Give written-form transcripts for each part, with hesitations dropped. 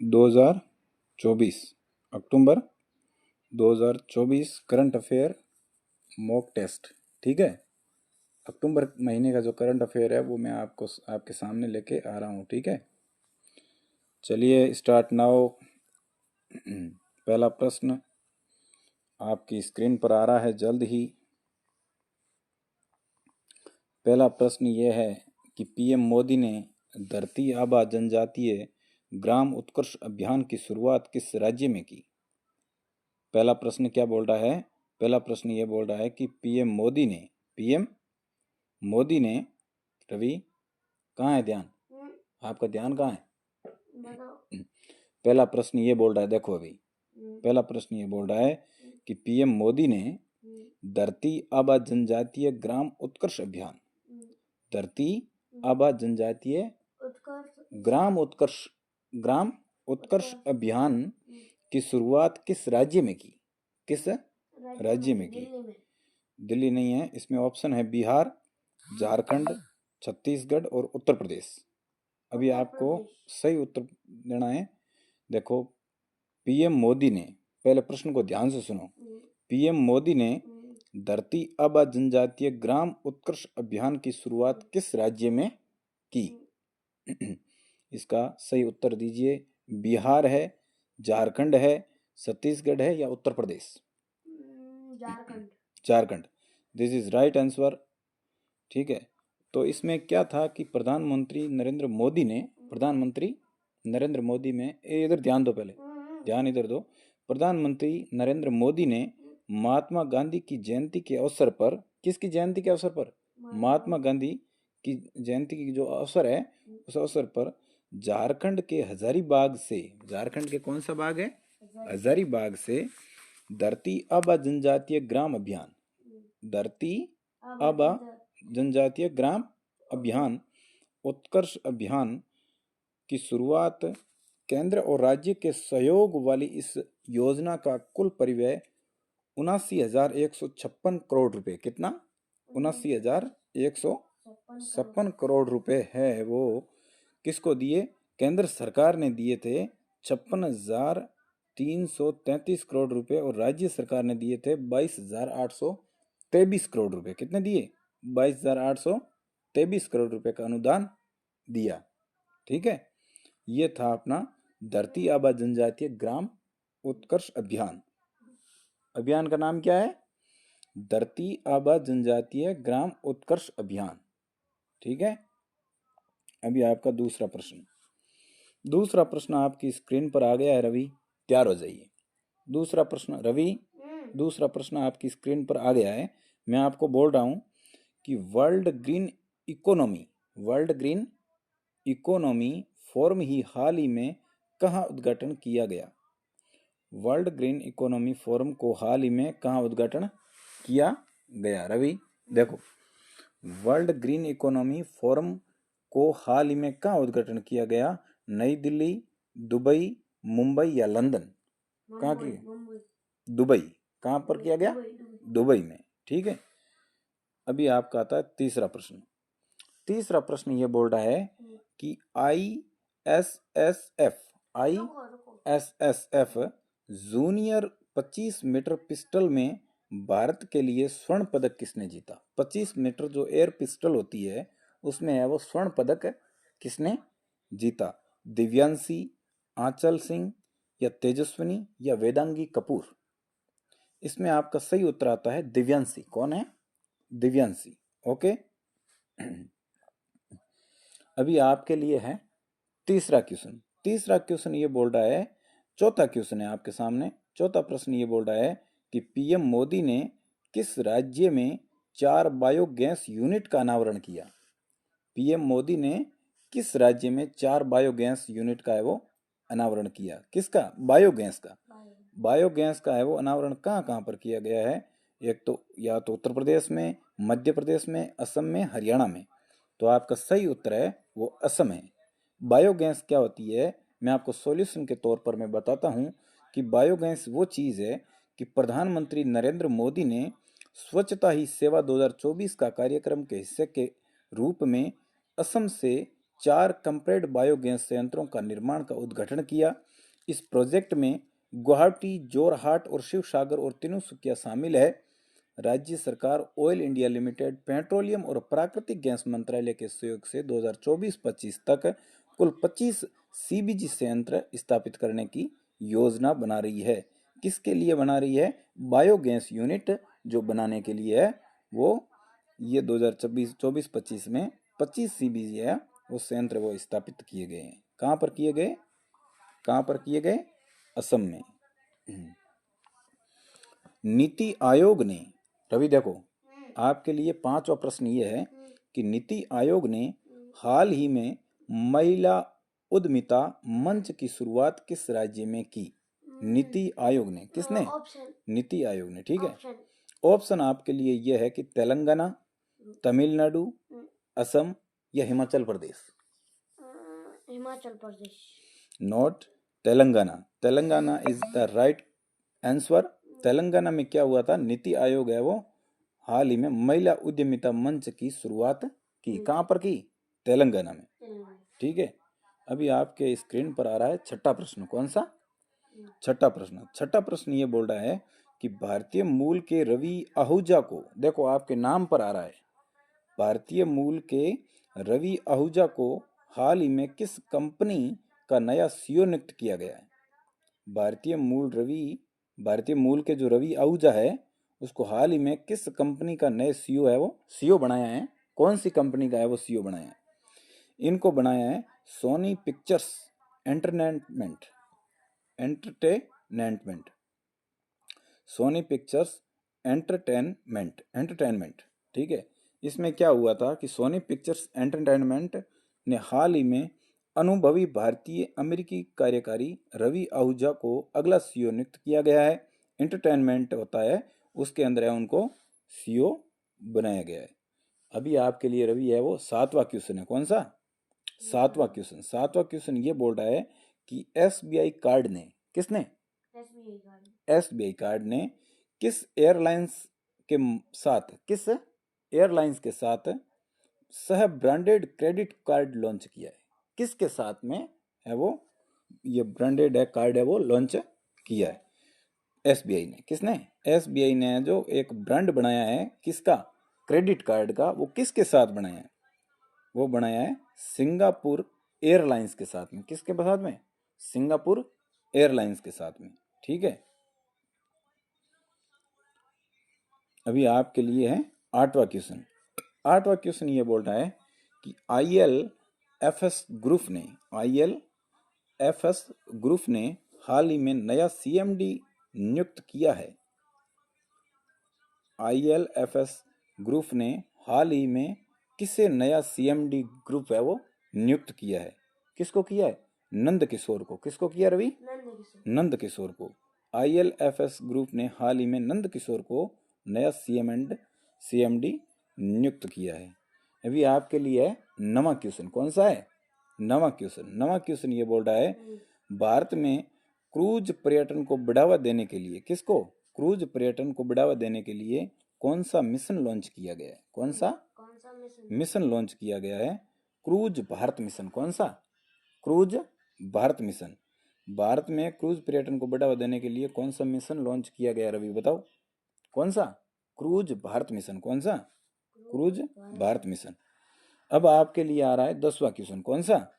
2024 अक्टूबर 2024 current affair mock test. ठीक है, अक्टूबर महीने का जो करंट अफेयर है वो मैं आपके सामने लेके आ रहा हूँ। ठीक है, चलिए स्टार्ट नाउ। पहला प्रश्न आपकी स्क्रीन पर आ रहा है जल्द ही। पहला प्रश्न ये है कि पीएम मोदी ने धरती आबा जनजातीय ग्राम उत्कर्ष अभियान की शुरुआत किस राज्य में की? पहला प्रश्न क्या बोल रहा है? पहला प्रश्न ये बोल रहा है कि पीएम मोदी ने रवि कहाँ है ध्यान? आपका ध्यान कहाँ है? पहला प्रश्न ये बोल रहा है, देखो अभी पहला प्रश्न ये बोल रहा है कि पीएम मोदी ने धरती आबा जनजातीय ग्राम उत्कर्ष अभियान, धरती आबा जनजातीय ग्राम उत्कर्ष अभियान की शुरुआत किस राज्य में की? किस राज्य में की? दिल्ली नहीं है, इसमें ऑप्शन है बिहार, झारखंड, छत्तीसगढ़ और उत्तर प्रदेश। अभी आपको सही उत्तर देना है। देखो, पीएम मोदी ने, पहले प्रश्न को ध्यान से सुनो। पीएम मोदी ने धरती आबा जनजातीय ग्राम उत्कर्ष अभियान की शुरुआत किस राज्य में की? इसका सही उत्तर दीजिए। बिहार है, झारखंड है, छत्तीसगढ़ है या Uttar Pradesh? Jharkhand. This is right answer. ठीक है, तो इसमें क्या था कि प्रधानमंत्री नरेंद्र मोदी में इधर ध्यान दो, पहले ध्यान इधर दो। प्रधानमंत्री नरेंद्र मोदी ने महात्मा गांधी की जयंती के अवसर पर, किसकी जयंती के अवसर पर? महात्मा गांधी की जयंती की जो अवसर है, उस अवसर पर झारखंड के हजारीबाग से, झारखंड के कौन सा बाग है? हजारीबाग से धरती आबा जनजातीय ग्राम अभियान, धरती आबा जनजातीय ग्राम अभियान उत्कर्ष अभियान की शुरुआत केंद्र और राज्य के सहयोग वाली इस योजना का कुल परिव्यय 79,156 करोड़ रुपए, कितना? 79,156 करोड़ रुपए है। वो किसको दिए? केंद्र सरकार ने दिए थे 56,333 करोड़ रुपए और राज्य सरकार ने दिए थे 22,823 करोड़ रुपए। कितने दिए? 22,823 करोड़ रुपए का अनुदान दिया। ठीक है, ये था अपना धरती आबा जनजातीय ग्राम उत्कर्ष अभियान। अभियान का नाम क्या है? धरती आबा जनजातीय ग्राम उत्कर्ष अभियान। ठीक है, अभी आपका दूसरा प्रश्न आपकी स्क्रीन पर आ गया है। रवि तैयार हो जाइए। दूसरा प्रश्न आपकी स्क्रीन पर आ गया है। मैं आपको बोल रहा हूं कि वर्ल्ड ग्रीन इकोनॉमी फोरम हाल ही में कहाँ उद्घाटन किया गया? वर्ल्ड ग्रीन इकोनॉमी फोरम को हाल ही में कहाँ उद्घाटन किया गया? रवि देखो, वर्ल्ड ग्रीन इकोनॉमी फोरम को हाल ही में कहाँ उद्घाटन किया गया? नई दिल्ली, दुबई, मुंबई या लंदन? कहाँ की? दुबई। कहाँ पर किया गया? दुबई में। ठीक है, अभी आपका आता है तीसरा प्रश्न ये बोल रहा है कि ISSF जूनियर 25 मीटर पिस्टल में भारत के लिए स्वर्ण पदक किसने जीता? 25 मीटर जो एयर पिस्टल होती है उसमें है वो स्वर्ण पदक किसने जीता? दिव्यांशी, आंचल सिंह या तेजस्विनी या वेदांगी कपूर? इसमें आपका सही उत्तर आता है दिव्यांशी। कौन है? दिव्यांशी। ओके, अभी आपके लिए है तीसरा क्वेश्चन ये बोल रहा है, चौथा क्वेश्चन है आपके सामने। चौथा प्रश्न ये बोल रहा है कि पीएम मोदी ने किस राज्य में 4 बायोगैस यूनिट का अनावरण किया? पीएम मोदी ने किस राज्य में 4 बायोगैस यूनिट का है वो अनावरण किया? किसका? बायोगैस का है वो अनावरण कहाँ पर किया गया है? एक तो या तो उत्तर प्रदेश में, मध्य प्रदेश में, असम में, हरियाणा में। तो आपका सही उत्तर है वो असम है। बायोगैस क्या होती है, मैं आपको सॉल्यूशन के तौर पर मैं बताता हूं कि बायोगैस वो चीज है कि प्रधानमंत्री नरेंद्र मोदी ने स्वच्छता ही सेवा 2024 का कार्यक्रम के हिस्से के रूप में असम से 4 कंप्रेस्ड बायोगैस संयंत्रों का निर्माण का उद्घाटन किया। इस प्रोजेक्ट में गुवाहाटी, जोरहाट और शिवसागर और तिनसुकिया शामिल है। राज्य सरकार ऑयल इंडिया लिमिटेड, पेट्रोलियम और प्राकृतिक गैस मंत्रालय के सहयोग से 2024-25 तक कुल 25 सीबीजी संयंत्र स्थापित करने की योजना बना रही है। किसके लिए बना रही है? बायोगैस यूनिट जो बनाने के लिए है, वो ये 2024-25 में 25 सीबीजी है, वो संयंत्र वो स्थापित किए गए हैं। कहाँ पर किए गए? कहाँ पर किए गए? असम में। नीति आयोग ने, रवि देखो, आपके लिए 5वां प्रश्न ये है कि नीति आयोग ने हाल ही में महिला उद्यमिता मंच की शुरुआत किस राज्य में की? नीति आयोग ने, किसने? नीति आयोग ने, ठीक है। ऑप्शन आपके लिए यह है कि तेलंगाना, तमिलनाडु, असम या Himachal Pradesh. Himachal Pradesh. Not Telangana. Telangana is the right answer. Telangana में क्या हुआ था? नीति आयोग है वो हाल ही में महिला उद्यमिता मंच की शुरुआत की। कहाँ पर की? तेलंगाना में, ठीक है। अभी आपके स्क्रीन पर आ रहा है छठा प्रश्न। कौन सा? छठा प्रश्न। छठा प्रश्न ये बोल रहा है कि भारतीय मूल के रवि आहूजा को, देखो आपके नाम पर आ रहा है, भारतीय मूल के रवि आहूजा को हाल ही में किस कंपनी का नया सीईओ नियुक्त किया गया है? भारतीय मूल के जो रवि आहूजा है, उसको हाल ही में किस कंपनी का नए सीईओ है, वो सीईओ बनाया है? कौन सी कंपनी का है वो सीईओ बनाया है? इनको बनाया है Sony Pictures Entertainment, Sony Pictures Entertainment, ठीक है। इसमें क्या हुआ था कि सोनी पिक्चर्स एंटरटेनमेंट ने हाल ही में अनुभवी भारतीय अमेरिकी कार्यकारी रवि आहूजा को अगला सीईओ नियुक्त किया गया है। एंटरटेनमेंट होता है, उसके अंदर है, उनको सीईओ बनाया गया है। अभी आपके लिए रवि है वो 7वां क्वेश्चन है। कौन सा? 7वां क्वेश्चन। 7वां क्वेश्चन ये बोल रहा है कि एसबीआई कार्ड ने, किसने? एसबीआई कार्ड ने किस एयरलाइंस के साथ सह ब्रांडेड क्रेडिट कार्ड लॉन्च किया है? किसके साथ में है वो ये ब्रांडेड है कार्ड है वो लॉन्च किया है? एसबीआई ने। किसने? एसबीआई ने जो एक ब्रांड बनाया है किसका? क्रेडिट कार्ड का, वो किसके साथ बनाया है? वो बनाया है सिंगापुर एयरलाइंस के साथ में। किसके साथ में? सिंगापुर एयरलाइंस के साथ में, ठीक है। अभी आपके लिए है 8वां क्वेश्चन। 8वां क्वेश्चन ये बोल रहा है कि आईएलएफएस ग्रुप ने हाल ही में नया सीएमडी नियुक्त किया है। आईएलएफएस ग्रुप ने हाल ही में किसे नया सीएमडी ग्रुप है वो नियुक्त किया है? किसको किया है? नंद किशोर को। किसको किया रवि? नंद किशोर को। आईएलएफएस ग्रुप ने हाल ही में नंद किशोर को नया सीएमडी नियुक्त किया है। अभी आपके लिए है 9वां क्वेश्चन। कौन सा है? 9वां क्वेश्चन। 9वां क्वेश्चन ये बोल रहा है भारत में क्रूज पर्यटन को बढ़ावा देने के लिए, किसको? क्रूज पर्यटन को बढ़ावा देने के लिए कौन सा मिशन लॉन्च किया गया है? कौन सा मिशन लॉन्च किया गया है? Cruise Bharat mission. कौन सा? Cruise Bharat mission. भारत में क्रूज पर्यटन को बढ़ावा देने के लिए कौन सा मिशन लॉन्च किया गया रवि, बताओ? कौन सा? Cruise Bharat mission. कौन सा? Cruise Bharat mission. अब आपके लिए आ रहा है 10वां क्वेश्चन। कौन सा?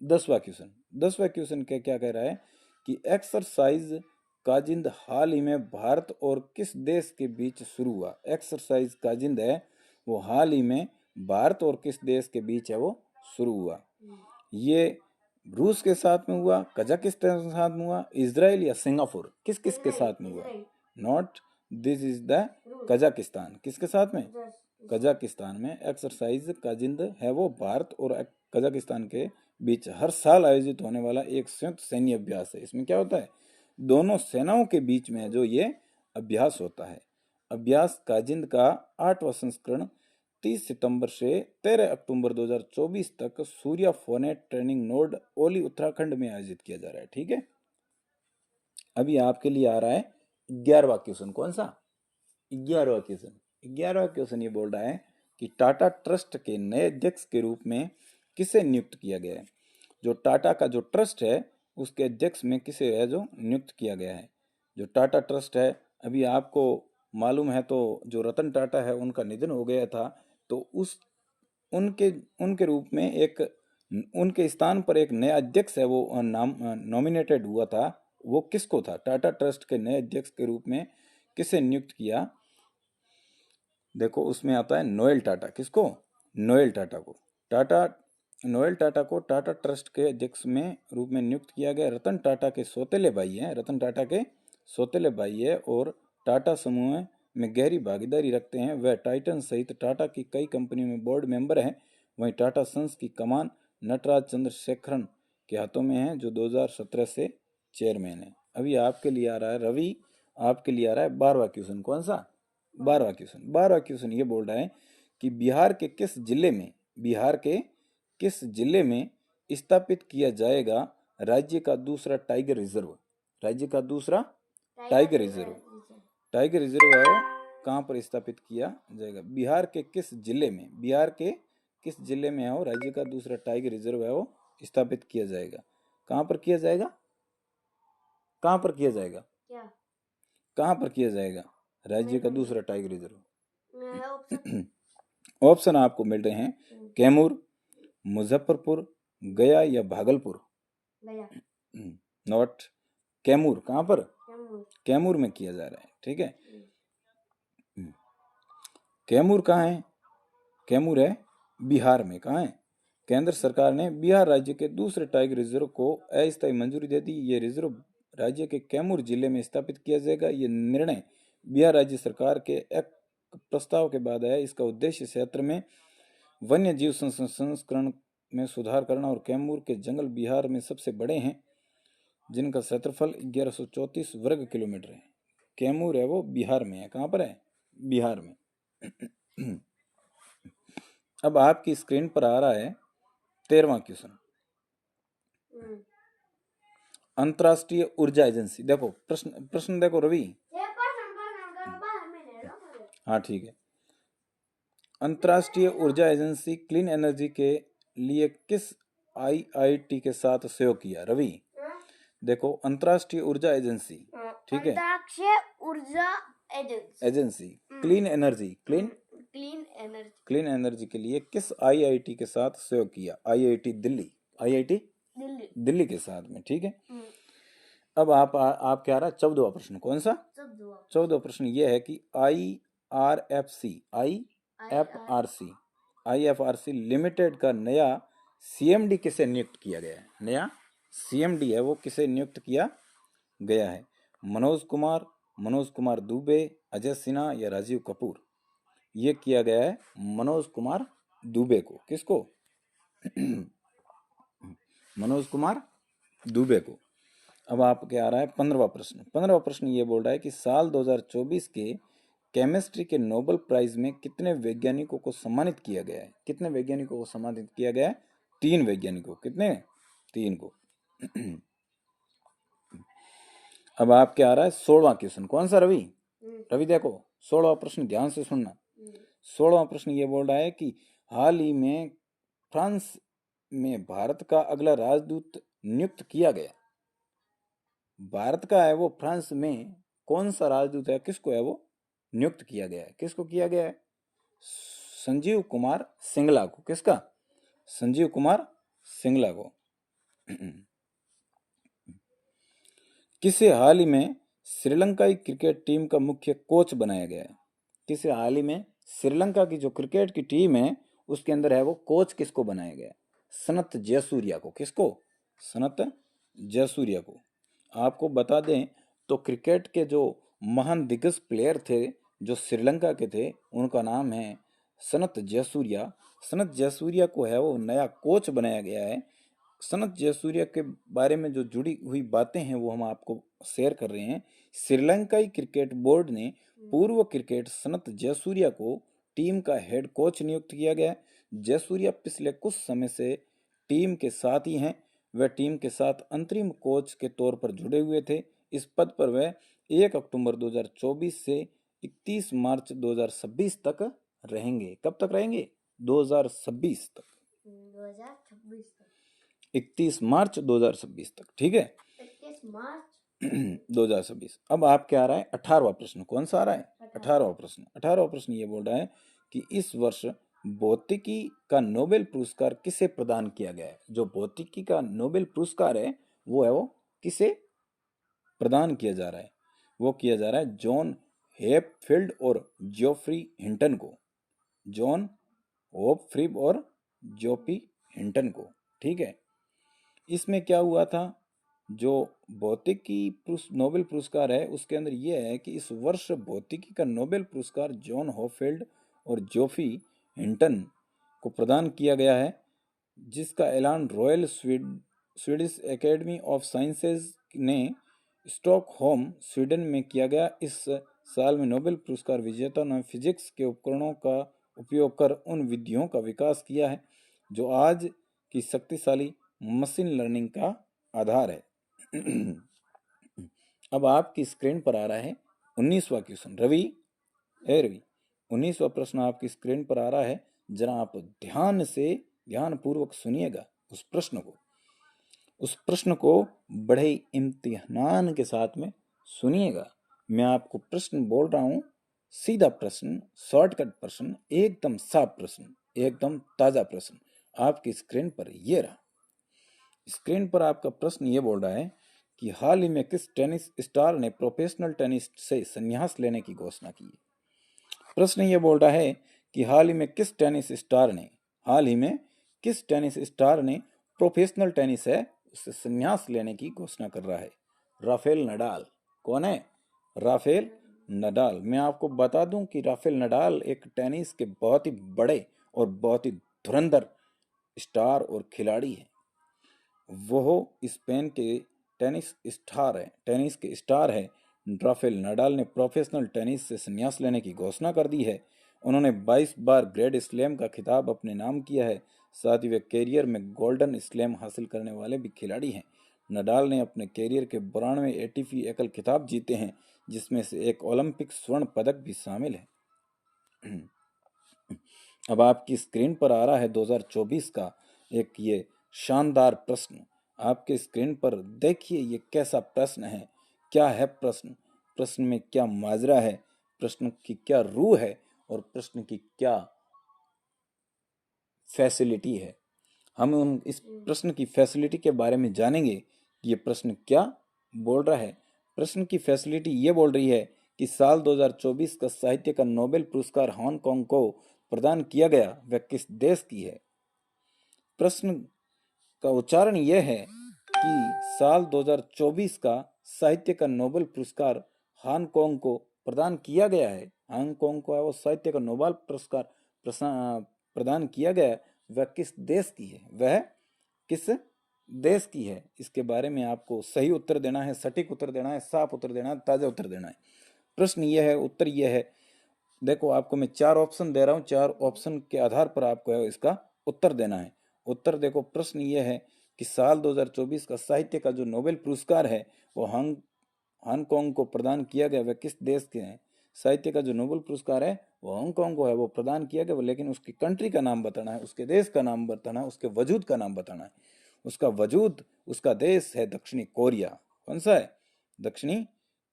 10वां क्वेश्चन। 10वां क्वेश्चन क्या कह रहा है कि एक्सरसाइज काजिंद हाल ही में भारत और किस देश के बीच शुरू हुआ? एक्सरसाइज काजिंद है वो हाल ही में भारत और किस देश के बीच है वो शुरू हुआ? ये रूस के साथ में हुआ, कजाकिस्तान के साथ में हुआ, इजराइल या सिंगापुर? किस किस के साथ में हुआ? Not this is the Kazakhstan. किसके साथ में? कजाकिस्तान में एक्सरसाइज काजिंद है वो भारत और कजाकिस्तान के बीच हर साल आयोजित होने वाला एक संयुक्त सैन्य अभ्यास है। इसमें क्या होता है? दोनों सेनाओं के बीच में जो ये अभ्यास होता है। अभ्यास काजिंद का 8वां संस्करण 30 सितंबर से 13 अक्टूबर 2024 तक सूर्या फोनेट ट्रेनिंग नोड ओली उत्तराखंड में आयोजित किया जा रहा है, ठीक है। अभी आपके लिए आ रहा है 11वां क्वेश्चन। कौन सा? 11वां क्वेश्चन। 11वां क्वेश्चन ये बोल रहा है कि टाटा ट्रस्ट के नए अध्यक्ष के रूप में किसे नियुक्त किया गया है? जो टाटा का जो ट्रस्ट है उसके अध्यक्ष में किसे है जो नियुक्त किया गया है? जो टाटा ट्रस्ट है, अभी आपको मालूम है तो जो रतन टाटा है उनका निधन हो गया था, तो उस उनके उनके रूप में एक उनके स्थान पर एक नया अध्यक्ष है वो नाम नॉमिनेटेड हुआ था। वो किसको था? टाटा ट्रस्ट के नए अध्यक्ष के रूप में किसे नियुक्त किया? देखो उसमें आता है नोएल टाटा। किसको? नोएल टाटा को। टाटा नोएल टाटा को टाटा ट्रस्ट के अध्यक्ष में रूप में नियुक्त किया गया। रतन टाटा के सौतेले भाई हैं, रतन टाटा के सौतेले भाई है और टाटा समूह में गहरी भागीदारी रखते हैं। वह टाइटन सहित टाटा की कई कंपनियों में बोर्ड मेंबर हैं। वहीं टाटा सन्स की कमान नटराज चंद्रशेखरन के हाथों में है, जो 2017 से चेयरमैन है। अभी आपके लिए आ रहा है रवि, आपके लिए आ रहा है 12वां क्वेश्चन। कौन सा? 12वां क्वेश्चन ये बोल रहा है कि बिहार के किस जिले में स्थापित किया जाएगा राज्य का दूसरा टाइगर रिजर्व? राज्य का दूसरा टाइगर रिजर्व है वो कहाँ पर स्थापित किया जाएगा? बिहार के किस जिले में है वो राज्य का दूसरा टाइगर रिजर्व है वो स्थापित किया जाएगा? कहाँ पर किया जाएगा? कहाँ पर किया जाएगा? क्या? कहाँ पर किया जाएगा राज्य का दूसरा टाइगर रिजर्व? ऑप्शन ऑप्शन आपको मिल रहे हैं कैमूर, मुजफ्फरपुर, गया या भागलपुर। गया। नॉट कैमूर। कहाँ पर? कैमूर में किया जा रहा है। ठीक है, कैमूर कहाँ है? कैमूर है बिहार में। कहाँ है? केंद्र सरकार ने बिहार राज्य के दूसरे टाइगर रिजर्व को अस्थायी मंजूरी दे दी। ये रिजर्व राज्य के कैमूर जिले में स्थापित किया जाएगा। ये निर्णय बिहार राज्य सरकार के एक प्रस्ताव के बाद आया। इसका उद्देश्य क्षेत्र में वन्य जीव संस्करण में सुधार करना और कैमूर के जंगल बिहार में सबसे बड़े हैं, जिनका क्षेत्रफल 1134 वर्ग किलोमीटर है। कैमूर है वो बिहार में है। कहाँ पर है? बिहार में। अब आपकी स्क्रीन पर आ रहा है 13वां क्वेश्चन। अंतर्राष्ट्रीय ऊर्जा एजेंसी। देखो प्रश्न देखो रवि। हाँ ठीक है। अंतर्राष्ट्रीय ऊर्जा एजेंसी क्लीन एनर्जी के लिए किस आईआईटी के साथ सहयोग किया? रवि देखो, अंतर्राष्ट्रीय ऊर्जा एजेंसी, ठीक है, अंतर्राष्ट्रीय ऊर्जा एजेंसी क्लीन एनर्जी के लिए किस आईआईटी के साथ सहयोग किया? आईआईटी दिल्ली के साथ में। ठीक है, अब आप क्या रहा? 14वां प्रश्न। कौन सा? 14वां प्रश्न ये है कि आईएफआरसी लिमिटेड का नया सीएमडी किसे नियुक्त किया गया है? नया सीएमडी है वो किसे नियुक्त किया गया है? मनोज कुमार दुबे, अजय सिन्हा या राजीव कपूर? ये किया गया है मनोज कुमार दुबे को। किसको? मनोज कुमार दुबे को। अब आपके आ रहा है 15वां प्रश्न। 15वां प्रश्न ये बोल रहा है कि साल 2024 के केमिस्ट्री के नोबेल प्राइज में कितने वैज्ञानिकों को सम्मानित किया गया है? कितने वैज्ञानिकों को सम्मानित किया गया है? 3 वैज्ञानिकों। कितने? 3 को। अब आपके आ रहा है 16वां क्वेश्चन। कौन सा रवि? रवि देखो 16वां प्रश्न ध्यान से सुनना। 16वां प्रश्न ये बोल रहा है कि हाल ही में फ्रांस में भारत का अगला राजदूत नियुक्त किया गया। भारत का है वो फ्रांस में कौन सा राजदूत है? किसको है वो नियुक्त किया गया है? किसको किया गया है? संजीव कुमार सिंगला को। किसका? संजीव कुमार सिंगला को। किसे हाल ही में श्रीलंकाई क्रिकेट टीम का मुख्य कोच बनाया गया है? किसे हाल ही में श्रीलंका की जो क्रिकेट की टीम है उसके अंदर है वो कोच किसको बनाया गया? सनत जयसूर्या को। किसको? सनत जयसूर्या को। आपको बता दें तो क्रिकेट के जो महान दिग्गज प्लेयर थे जो श्रीलंका के थे उनका नाम है सनत जयसूर्या। सनत जयसूर्या को है वो नया कोच बनाया गया है। सनत जयसूर्या के बारे में जो जुड़ी हुई बातें हैं वो हम आपको शेयर कर रहे हैं। श्रीलंकाई क्रिकेट बोर्ड ने पूर्व क्रिकेट सनत जयसूर्या को टीम का हेड कोच नियुक्त किया गया। जयसूर्या पिछले कुछ समय से टीम के साथ ही हैं। वह टीम के साथ अंतरिम कोच के तौर पर जुड़े हुए थे। इस पद पर वह 1 अक्टूबर 2024 से 31 मार्च 2026 तक रहेंगे। कब तक रहेंगे? 2026 तक। 2026 तक। 31 मार्च 2026 तक, ठीक है। 31 मार्च 2026। अब आपके आ रहा है 18वां प्रश्न। कौन सा आ रहा है? 18वां। 18वां प्रश्न। 18वां प्रश्न ये बोल रहा है कि इस वर्ष भौतिकी का नोबेल पुरस्कार किसे प्रदान किया गया है? जो भौतिकी का नोबेल पुरस्कार है वो किसे प्रदान किया जा रहा है? वो किया जा रहा है जॉन हेपफील्ड और जोफ्री हिंटन को। जॉन होपफ्रीब और जोपी हिंटन को, ठीक है। इसमें क्या हुआ था? जो भौतिकी नोबेल पुरस्कार है उसके अंदर यह है कि इस वर्ष भौतिकी का नोबेल पुरस्कार जॉन होपफील्ड और जोफी हिंटन को प्रदान किया गया है, जिसका ऐलान royal Swedish academy of sciences ने स्टॉकहोम स्वीडन में किया गया। इस साल में नोबेल पुरस्कार विजेताओं ने फिजिक्स के उपकरणों का उपयोग कर उन विधियों का विकास किया है जो आज की शक्तिशाली मशीन लर्निंग का आधार है। अब आपकी स्क्रीन पर आ रहा है 19वां क्वेश्चन। रवि, 19वां प्रश्न आपकी स्क्रीन पर आ रहा है। जरा आप ध्यान पूर्वक सुनिएगा उस प्रश्न को बड़े इम्तिहान के साथ में सुनिएगा। मैं आपको प्रश्न बोल रहा हूं, सीधा प्रश्न, शॉर्टकट प्रश्न, एकदम साफ प्रश्न, एकदम ताजा प्रश्न आपकी स्क्रीन पर ये रहा। स्क्रीन पर आपका प्रश्न ये बोल रहा है कि हाल ही में किस टेनिस स्टार ने प्रोफेशनल टेनिस से संन्यास लेने की घोषणा की है? प्रश्न ये बोल रहा है कि हाल ही में किस टेनिस स्टार ने प्रोफेशनल टेनिस है उससे संन्यास लेने की घोषणा कर रहा है? Rafael Nadal. कौन है? Rafael Nadal. मैं आपको बता दूं कि राफेल नडाल एक टेनिस के बहुत ही बड़े और बहुत ही धुरंधर स्टार और खिलाड़ी है। वो स्पेन के टेनिस के स्टार है। राफेल नडाल ने प्रोफेशनल टेनिस से संन्यास लेने की घोषणा कर दी है। उन्होंने 22 बार ग्रैंड स्लैम का खिताब अपने नाम किया है। साथ ही वे कैरियर में गोल्डन स्लैम हासिल करने वाले भी खिलाड़ी हैं। नडाल ने अपने कैरियर के 92 एटीपी एकल खिताब जीते हैं, जिसमें से एक ओलंपिक स्वर्ण पदक भी शामिल है। अब आपकी स्क्रीन पर आ रहा है 2024 का एक ये शानदार प्रश्न। आपके स्क्रीन पर देखिए ये कैसा प्रश्न है, क्या है प्रश्न में क्या माजरा है, प्रश्न की क्या रूह है और प्रश्न की क्या फैसिलिटी है। हम इस प्रश्न की फैसिलिटी के बारे में जानेंगे कि ये प्रश्न क्या बोल रहा है। प्रश्न की फैसिलिटी ये बोल रही है कि साल 2024 का साहित्य का नोबेल पुरस्कार हांगकांग को प्रदान किया गया, वह किस देश की है? प्रश्न का उच्चारण यह है कि साल 2024 का साहित्य का नोबेल पुरस्कार हांगकांग को प्रदान किया गया है। हांगकांग को वो साहित्य का नोबेल पुरस्कार प्रदान किया गया, वह किस देश की है? वह किस देश की है? इसके बारे में आपको सही उत्तर देना है, सटीक उत्तर देना है, साफ उत्तर देना है, ताजा उत्तर देना है। प्रश्न यह है, उत्तर यह है। देखो आपको मैं 4 ऑप्शन दे रहा हूं, 4 ऑप्शन के आधार पर आपको इसका उत्तर देना है। उत्तर देखो, प्रश्न यह है कि साल 2024 का साहित्य का जो नोबेल पुरस्कार है वो हांगकांग को प्रदान किया गया, वह किस देश के हैं? साहित्य का जो नोबेल पुरस्कार है वो हांगकांग को है, वो प्रदान किया गया, लेकिन उसकी कंट्री का नाम बताना है, उसके देश का नाम बताना है, उसके वजूद का नाम बताना है। उसका वजूद, उसका देश है दक्षिणी कोरिया। कौन सा है? दक्षिणी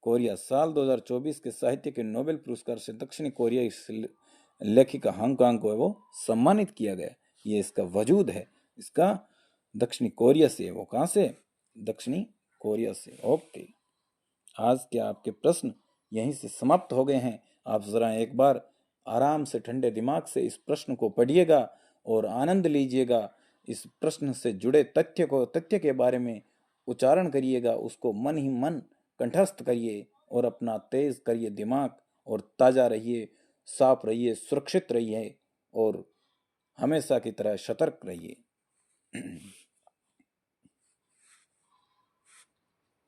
कोरिया। साल 2024 के साहित्य के नोबेल पुरस्कार से दक्षिणी कोरिया की लेखिका हांगकांग को है वो सम्मानित किया गया। ये इसका वजूद है, इसका दक्षिणी कोरिया से है। वो कहाँ से? दक्षिणी कोरिया से। ओके, आज के आपके प्रश्न यहीं से समाप्त हो गए हैं। आप जरा एक बार आराम से ठंडे दिमाग से इस प्रश्न को पढ़िएगा और आनंद लीजिएगा। इस प्रश्न से जुड़े तथ्य के बारे में उच्चारण करिएगा, उसको मन ही मन कंठस्थ करिए और अपना तेज करिए दिमाग, और ताजा रहिए, साफ रहिए, सुरक्षित रहिए और हमेशा की तरह सतर्क रहिए।